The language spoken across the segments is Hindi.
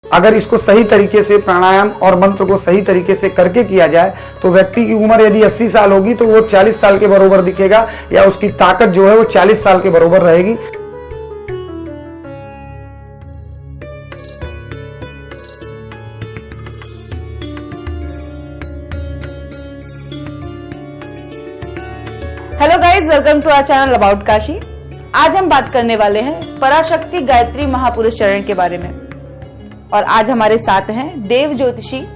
अगर इसको सही तरीके से प्राणायाम और मंत्र को सही तरीके से करके किया जाए तो व्यक्ति की उम्र यदि 80 साल होगी तो वो 40 साल के बराबर दिखेगा, या उसकी ताकत जो है वो 40 साल के बराबर रहेगी। Hello guys, welcome to our channel about Kashi. आज हम बात करने वाले हैं पराशक्ति गायत्री महापुरुष चरण के बारे में, और आज हमारे साथ हैं देव ज्योतिषी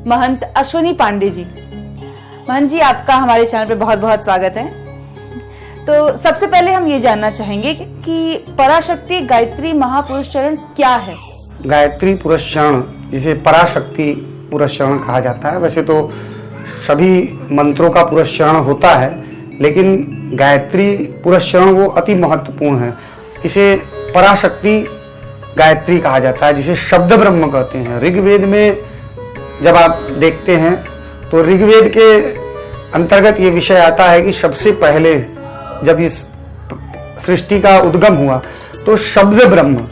महंत अश्विनी पांडे जी। महंत जी, आपका हमारे चैनल पे बहुत बहुत स्वागत है। तो सबसे पहले हम ये जानना चाहेंगे कि पराशक्ति गायत्री महापुरुष चरण क्या है। गायत्री पुरुष चरण, जिसे पराशक्ति पुरुष चरण कहा जाता है, वैसे तो सभी मंत्रों का पुरुष चरण होता है, लेकिन गायत्री पुरुष चरण वो अति महत्वपूर्ण है। इसे पराशक्ति गायत्री कहा जाता है, जिसे शब्द ब्रह्म कहते हैं। ऋग्वेद में जब आप देखते हैं तो ऋग्वेद के अंतर्गत ये विषय आता है कि सबसे पहले जब इस सृष्टि का उद्गम हुआ तो शब्द ब्रह्म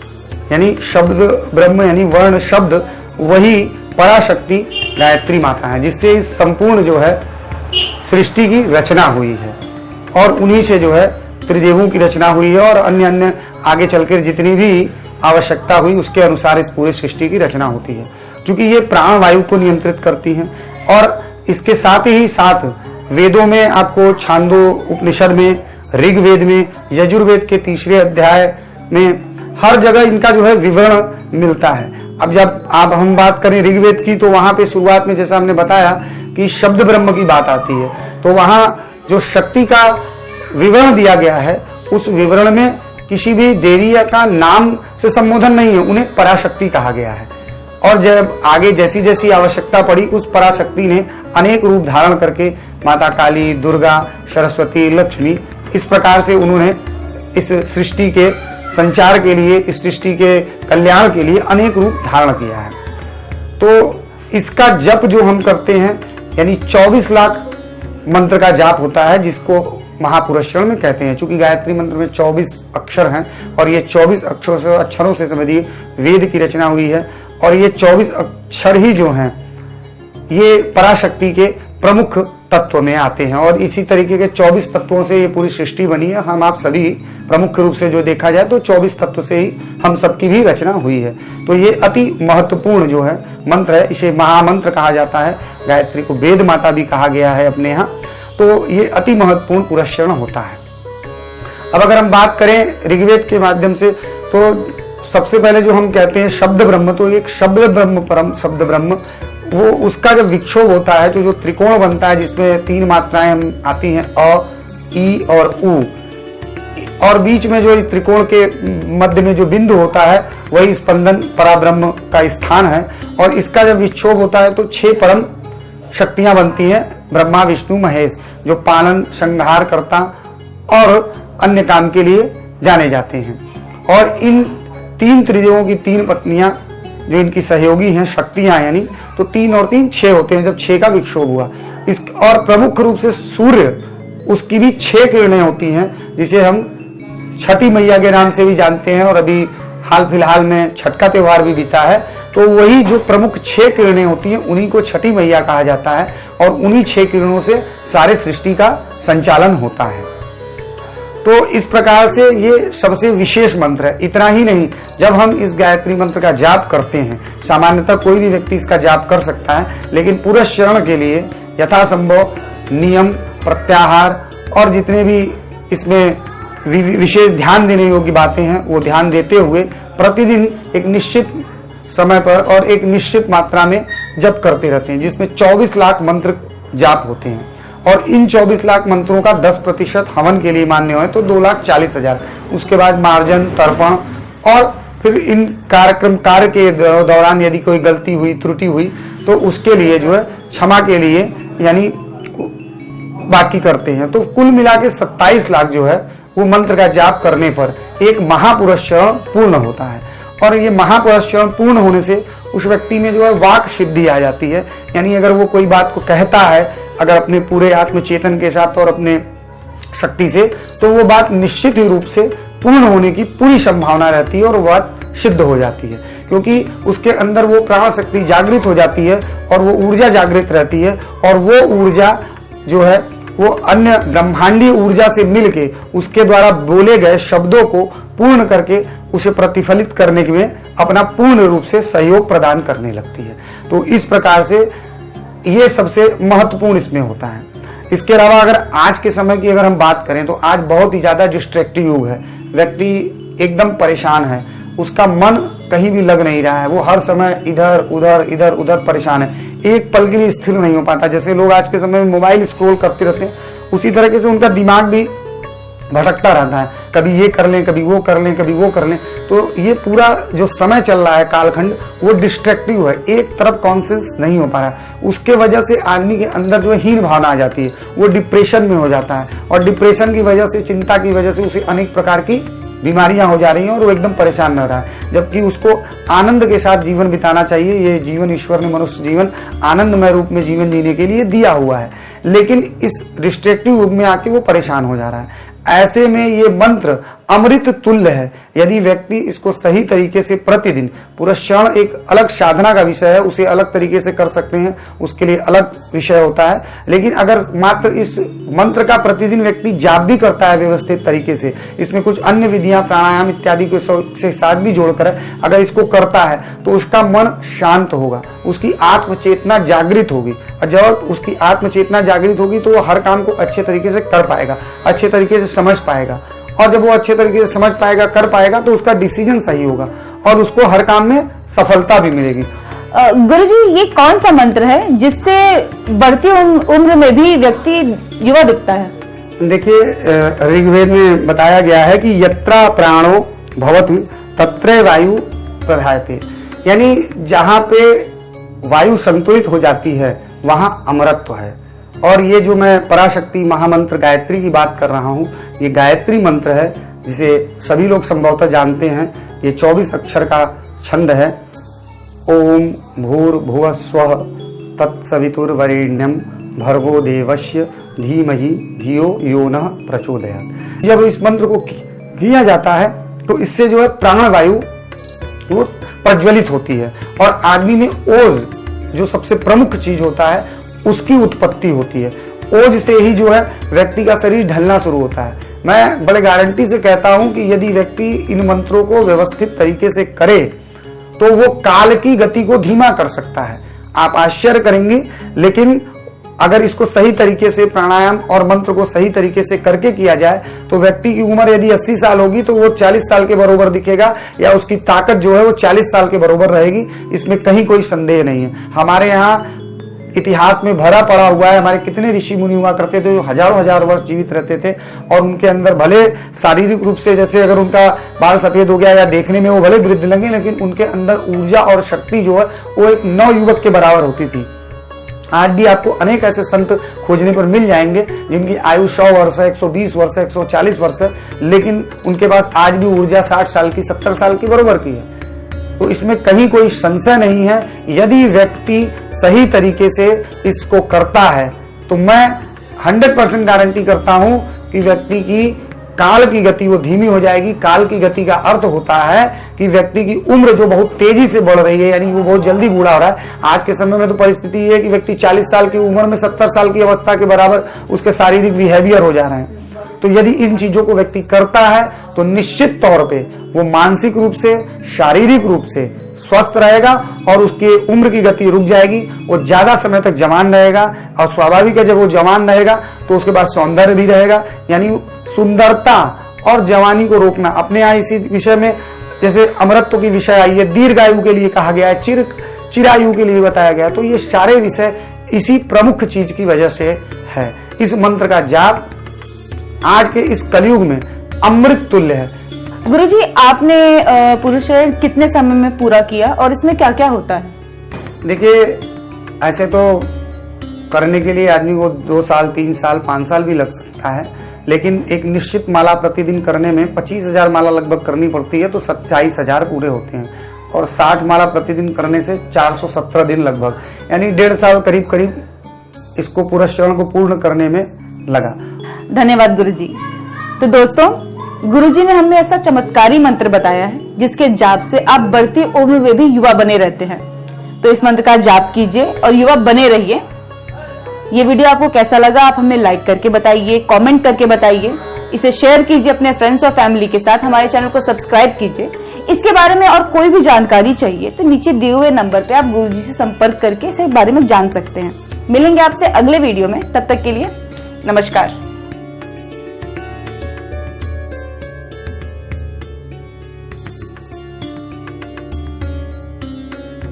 यानी वर्ण शब्द, वही पराशक्ति गायत्री माता है, जिससे इस संपूर्ण जो है सृष्टि की रचना हुई है, और उन्हीं से जो है त्रिदेवों की रचना हुई है, और अन्य आगे चलकर जितनी भी आवश्यकता हुई उसके अनुसार इस पूरी सृष्टि की रचना होती है। क्योंकि ये प्राण वायु को नियंत्रित करती हैं, और इसके साथ ही साथ वेदों में आपको छांदो उपनिषद में, ऋग्वेद में, यजुर्वेद के 3 अध्याय में हर जगह इनका जो है विवरण मिलता है। अब जब हम बात करें ऋग्वेद की, तो वहां पे शुरुआत में जैसा हमने बताया कि शब्द ब्रह्म की बात आती है, तो वहां जो शक्ति का विवरण दिया गया है उस विवरण में किसी भी देवी का नाम से संबोधन नहीं है, उन्हें पराशक्ति कहा गया है। और जब आगे जैसी जैसी आवश्यकता पड़ी, उस पराशक्ति ने अनेक रूप धारण करके माता काली, दुर्गा, सरस्वती, लक्ष्मी, इस प्रकार से उन्होंने इस सृष्टि के संचार के लिए, इस सृष्टि के कल्याण के लिए अनेक रूप धारण किया है। तो इसका जप जो हम करते हैं, यानी 24 लाख मंत्र का जाप होता है, जिसको महापुरुष चरण में कहते हैं। चूंकि गायत्री मंत्र में 24 अक्षर हैं, और ये 24 अक्षरों से समझिए वेद की रचना हुई है, और ये 24 अक्षर ही जो हैं ये पराशक्ति के प्रमुख तत्व में आते हैं, और इसी तरीके के 24 तत्वों से ये पूरी सृष्टि बनी है। हम आप सभी प्रमुख रूप से जो देखा जाए तो 24 तत्व से ही हम सबकी भी रचना हुई है। तो ये अति महत्वपूर्ण जो है मंत्र है, इसे महामंत्र कहा जाता है। गायत्री को वेद माता भी कहा गया है अपने यहाँ। तो ये अति महत्वपूर्ण पुरुष चरण होता है। अब अगर हम बात करें ऋग्वेद के माध्यम से, तो सबसे पहले जो हम कहते हैं शब्द ब्रह्म, तो एक शब्द ब्रह्म, परम शब्द ब्रह्म, वो उसका जब विक्षोभ होता है तो जो त्रिकोण बनता है, जिसमें 3 मात्राएं हम आती हैं, अ, ई और उ, और बीच में जो त्रिकोण के मध्य में जो बिंदु होता है वही स्पंदन पराब्रह्म का स्थान है। और इसका जब विक्षोभ होता है तो 6 परम शक्तियां बनती हैं, ब्रह्मा, विष्णु, महेश, जो पालन, संहार करता और अन्य काम के लिए जाने जाते हैं। और इन 3 त्रिदेवों की 3 पत्नियां जो इनकी सहयोगी हैं, शक्तियां, यानी तो 3 और 3 6 होते हैं जब 6 का विक्षोभ हुआ। इस और प्रमुख रूप से सूर्य, उसकी भी 6 किरणें होती हैं, जिसे हम छठी मैया के नाम से भी जानते हैं, और अभी हाल फिलहाल में छठ का त्योहार भी बीता है। तो वही जो प्रमुख 6 किरणें होती हैं, उन्हीं को छठी मैया कहा जाता है, और उन्हीं 6 किरणों से सारे सृष्टि का संचालन होता है। तो इस प्रकार से ये सबसे विशेष मंत्र है। इतना ही नहीं, जब हम इस गायत्री मंत्र का जाप करते हैं, सामान्यतः कोई भी व्यक्ति इसका जाप कर सकता है, लेकिन पुरुष चरण के लिए यथासंभव नियम, प्रत्याहार और जितने भी इसमें विशेष ध्यान देने योग्य बातें हैं, वो ध्यान देते हुए प्रतिदिन एक निश्चित समय पर और एक निश्चित मात्रा में जप करते रहते हैं, जिसमें 24 लाख मंत्र जाप होते हैं। और इन 24 लाख मंत्रों का 10% हवन के लिए मान्य हो तो 2,40,000। उसके बाद मार्जन, तर्पण, और फिर इन कार्य के दौरान यदि कोई गलती हुई, त्रुटि हुई, तो उसके लिए जो है क्षमा के लिए यानी बाकी करते हैं। तो कुल मिला के 27 लाख जो है वो मंत्र का जाप करने पर एक महापुरुष चरण पूर्ण होता है। और ये महापुरुष चरण पूर्ण होने से उस व्यक्ति में जो है वाक सिद्धि आ जाती है। यानी अगर वो कोई बात को कहता है, अगर अपने पूरे आत्मचेतन के साथ और अपने शक्ति से, तो वो बात निश्चित ही रूप से पूर्ण होने की पूरी संभावना रहती है और वह बात सिद्ध हो जाती है। क्योंकि उसके अंदर वो प्राण शक्ति जागृत हो जाती है और वो ऊर्जा जागृत रहती है, और वो ऊर्जा जो है वो अन्य ब्रह्मांडीय ऊर्जा से मिलके उसके द्वारा बोले गए शब्दों को पूर्ण करके उसे प्रतिफलित करने में अपना पूर्ण रूप से सहयोग प्रदान करने लगती है। तो इस प्रकार से ये सबसे महत्वपूर्ण इसमें होता है। इसके अलावा अगर आज के समय की अगर हम बात करें तो आज बहुत ही ज्यादा डिस्ट्रैक्टिव युग है। व्यक्ति एकदम परेशान है, उसका मन कहीं भी लग नहीं रहा है, वो हर समय इधर उधर परेशान है, एक पल के लिए स्थिर नहीं हो पाता। जैसे लोग आज के समय में मोबाइल स्क्रॉल करते रहते हैं, उसी तरीके से उनका दिमाग भी भटकता रहता है, कभी ये कर लें, कभी वो कर लें, कभी वो कर लें। तो ये पूरा जो समय चल रहा है कालखंड, वो डिस्ट्रैक्टिव है, एक तरफ कॉन्सेंस नहीं हो पा रहा है। उसके वजह से आदमी के अंदर जो है हीन भावना आ जाती है, वो डिप्रेशन में हो जाता है, और डिप्रेशन की वजह से, चिंता की वजह से उसे अनेक प्रकार की बीमारियां हो जा रही हैं और वो एकदम परेशान रह रहा है। जबकि उसको आनंद के साथ जीवन बिताना चाहिए। ये जीवन ईश्वर ने मनुष्य जीवन आनंदमय रूप में जीवन जीने के लिए दिया हुआ है, लेकिन इस डिस्ट्रैक्टिव युग में आके वो परेशान हो जा रहा है। ऐसे में ये मंत्र अमृत तुल्य है। यदि व्यक्ति इसको सही तरीके से प्रतिदिन, पूरा क्षण एक अलग साधना का विषय है, उसे अलग तरीके से कर सकते हैं, उसके लिए अलग विषय होता है। लेकिन अगर मात्र इस मंत्र का प्रतिदिन व्यक्ति जाप भी करता है व्यवस्थित तरीके से, इसमें कुछ अन्य विधियां प्राणायाम इत्यादि के साथ भी जोड़कर अगर इसको करता है तो उसका मन शांत होगा, उसकी आत्मचेतना जागृत होगी, और जब उसकी आत्मचेतना जागृत होगी तो वो हर काम को अच्छे तरीके से कर पाएगा, अच्छे तरीके से समझ पाएगा, और जब वो अच्छे तरीके से समझ पाएगा, कर पाएगा, तो उसका डिसीजन सही होगा और उसको हर काम में सफलता भी मिलेगी। गुरुजी, ये कौन सा मंत्र है जिससे बढ़ती उम्र में भी व्यक्ति युवा दिखता है? देखिए, ऋग्वेद में बताया गया है कि यत्रा प्राणो भवति तत्र वायु प्रधायते, यानी जहां पे वायु संतुलित हो जाती है वहां अमरत्व है। और ये जो मैं पराशक्ति महामंत्र गायत्री की बात कर रहा हूं, ये गायत्री मंत्र है जिसे सभी लोग संभवतः जानते हैं। ये 24 अक्षर का छंद है। ओम भूर्भुवः स्वः तत्सवितुर्वरेण्यं भर्गो देवस्य धीमहि धियो यो नः प्रचोदयात्। जब इस मंत्र को किया जाता है तो इससे जो है प्राणवायु वो प्रज्वलित होती है और आदमी में ओज, जो सबसे प्रमुख चीज होता है, उसकी उत्पत्ति होती है। ओज से ही जो है व्यक्ति का शरीर ढलना शुरू होता है। मैं बड़े गारंटी से कहता हूं कि यदि व्यक्ति इन मंत्रों को व्यवस्थित तरीके से करे तो वो काल की गति को धीमा कर सकता है। आप आश्चर्य करेंगे, लेकिन अगर इसको सही तरीके से प्राणायाम और मंत्र को सही तरीके से करके किया जाए तो व्यक्ति की उम्र यदि 80 साल होगी तो वो 40 साल के बराबर दिखेगा, या उसकी ताकत जो है वो 40 साल के बराबर रहेगी। इसमें कहीं कोई संदेह नहीं है। हमारे यहाँ इतिहास में भरा पड़ा हुआ है, हमारे कितने ऋषि मुनि हुआ करते थे जो हजारों हजार वर्ष जीवित रहते थे, और उनके अंदर भले शारीरिक रूप से, जैसे अगर उनका बाल सफेद हो गया या देखने में वो भले वृद्ध लगे, लेकिन उनके अंदर ऊर्जा और शक्ति जो है वो एक नवयुवक के बराबर होती थी। आज भी आपको अनेक ऐसे संत खोजने पर मिल जाएंगे जिनकी आयु 100 वर्ष है, 120 वर्ष है, 140 वर्ष है, लेकिन उनके पास आज भी ऊर्जा 60 साल की, 70 साल की बराबर की है। तो इसमें कहीं कोई संशय नहीं है। यदि व्यक्ति सही तरीके से इसको करता है तो मैं 100% गारंटी करता हूं कि व्यक्ति की काल की गति वो धीमी हो जाएगी। काल की गति का अर्थ होता है कि व्यक्ति की उम्र जो बहुत तेजी से बढ़ रही है, यानी वो बहुत जल्दी बूढ़ा हो रहा है। आज के समय में तो परिस्थिति ये है कि व्यक्ति 40 साल की उम्र में 70 साल की अवस्था के बराबर उसके शारीरिक बिहेवियर हो जा रहे हैं। तो यदि इन चीजों को व्यक्ति करता है तो निश्चित तौर पे वो मानसिक रूप से, शारीरिक रूप से स्वस्थ रहेगा और उसकी उम्र की गति रुक जाएगी। वो ज्यादा समय तक जवान रहेगा, और स्वाभाविक है जब वो जवान रहेगा तो उसके पास सौंदर्य भी रहेगा। यानी सुंदरता और जवानी को रोकना। अपने यहाँ इसी विषय में जैसे अमरत्व की विषय आई है, दीर्घायु के लिए कहा गया है, चिरायु के लिए बताया गया। तो ये सारे विषय इसी प्रमुख चीज की वजह से है। इस मंत्र का जाप आज के इस कलयुग में अमृत तुल्य है। गुरुजी, आपने पुरुष शरण कितने समय में पूरा किया और इसमें क्या क्या होता है? देखिए, ऐसे तो करने के लिए आदमी को 2 साल, 3 साल, 5 साल भी लग सकता है, लेकिन एक निश्चित माला प्रतिदिन करने में 25,000 माला लगभग करनी पड़ती है तो 27,000 पूरे होते हैं, और 60 माला प्रतिदिन करने से 417 दिन लगभग, यानी 1.5 साल करीब करीब इसको पुरुष शरण को पूर्ण करने में लगा। धन्यवाद गुरुजी। तो दोस्तों, गुरुजी ने हमें ऐसा चमत्कारी मंत्र बताया है जिसके जाप से आप बढ़ती उम्र में भी युवा बने रहते हैं। तो इस मंत्र का जाप कीजिए और युवा बने रहिए। ये वीडियो आपको कैसा लगा आप हमें लाइक करके बताइए, कमेंट करके बताइए, इसे शेयर कीजिए अपने फ्रेंड्स और फैमिली के साथ, हमारे चैनल को सब्सक्राइब कीजिए। इसके बारे में और कोई भी जानकारी चाहिए तो नीचे दिए हुए नंबर पे आप गुरुजी से संपर्क करके इसके बारे में जान सकते हैं। मिलेंगे आपसे अगले वीडियो में, तब तक के लिए नमस्कार।